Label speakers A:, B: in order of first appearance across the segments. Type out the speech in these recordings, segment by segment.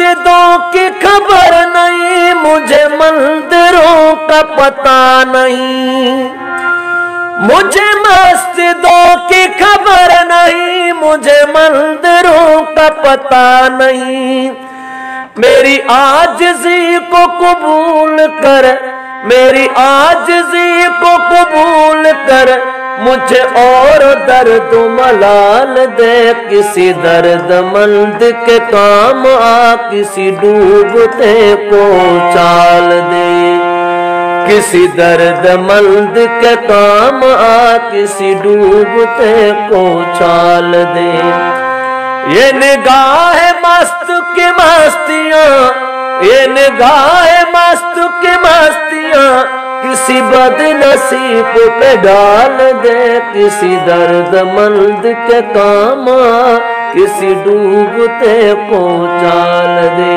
A: मस्जिदों की खबर नहीं, मुझे मंदिरों का पता नहीं। मुझे मस्जिदों की खबर नहीं, मुझे मंदिरों का पता नहीं। मेरी आजिज़ी को कबूल कर, मेरी आजिज़ी को कबूल कर, मुझे और दर्द मलाल दे। किसी दर्दमंद के काम आ, किसी डूबते को चाल दे। किसी दर्दमंद के काम आ, किसी डूबते को चाल दे। ये निगाह मस्त की मस्तियां, ये निगाह मस्त की मस्तियां, किसी बदनसीब पे डाल दे। किसी दर्दमंद के काम आ, किसी डूबते को चाल दे।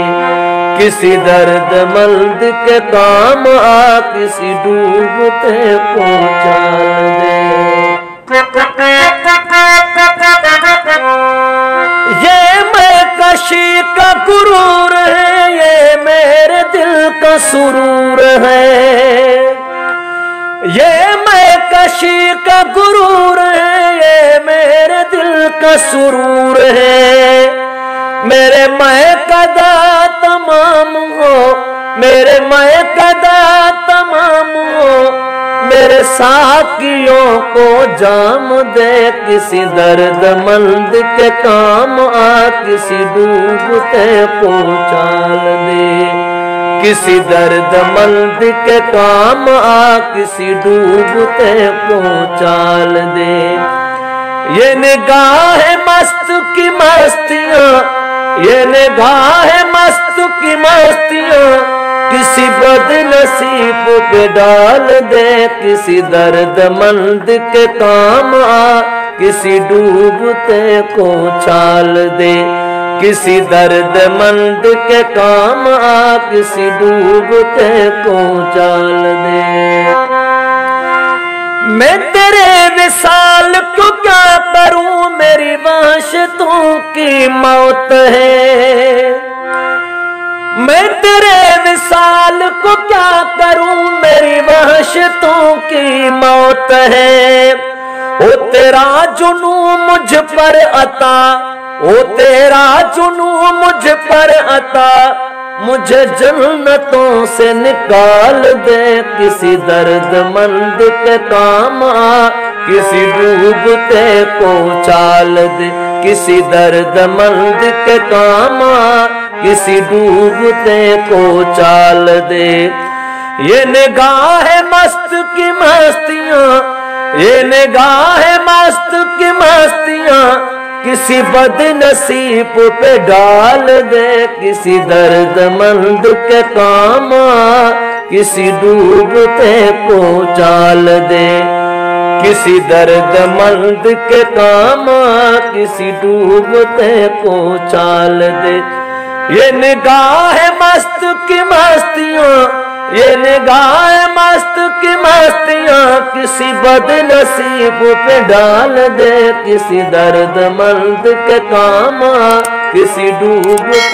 A: किसी दर्दमंद के काम आ, किसी डूबते को चाल दे। ये मैं कशी का गुरूर है, ये मेरे दिल का सुरूर है। ये मैं कशी का गुरूर है, ये मेरे दिल का सुरूर है। मेरे मैं कदा तमाम हो, मेरे मैं कदा तमाम हो, मेरे साकियों को जाम दे। किसी दर्दमंद के काम आ, किसी डूबते को चाल दे। किसी दर्दमंद के काम आ, किसी डूबते को चाल दे। ये निगाह मस्त की मस्तियां, ये निगाह मस्त की मस्तियां, किसी बदनसीब पे डाल दे। किसी दर्दमंद के काम आ, किसी डूबते को चाल दे। किसी दर्दमंद के काम आ, किसी डूबते को चाल दे। मैं तेरे विसाल को क्या करूं, मेरी वाशितों की मौत है। मैं तेरे विसाल को क्या करूं, मेरी वाशितों की मौत है। ओ तेरा जुनू मुझ पर अता, ओ तेरा जुनू मुझ पर अता, मुझे जन्नतों से निकाल दे। किसी दर्दमंद के काम आ, किसी डूबते को चाल दे। किसी दर्दमंद के काम आ, किसी डूबते को चाल दे। ये निगाह मस्त की मस्तियां, ये निगाह मस्त की मस्तियां, किसी बदनसीब पे डाल दे। किसी दर्दमंद के काम आ, किसी डूबते को चाल दे। किसी दर्दमंद के काम आ, किसी डूबते को चाल दे। ये निगाह मस्त की मस्तियां, ये निगाह मस्त की मस्तियां, किसी बदनसीब पे डाल दे। किसी दर्दमंद के काम आ, किसी डूबते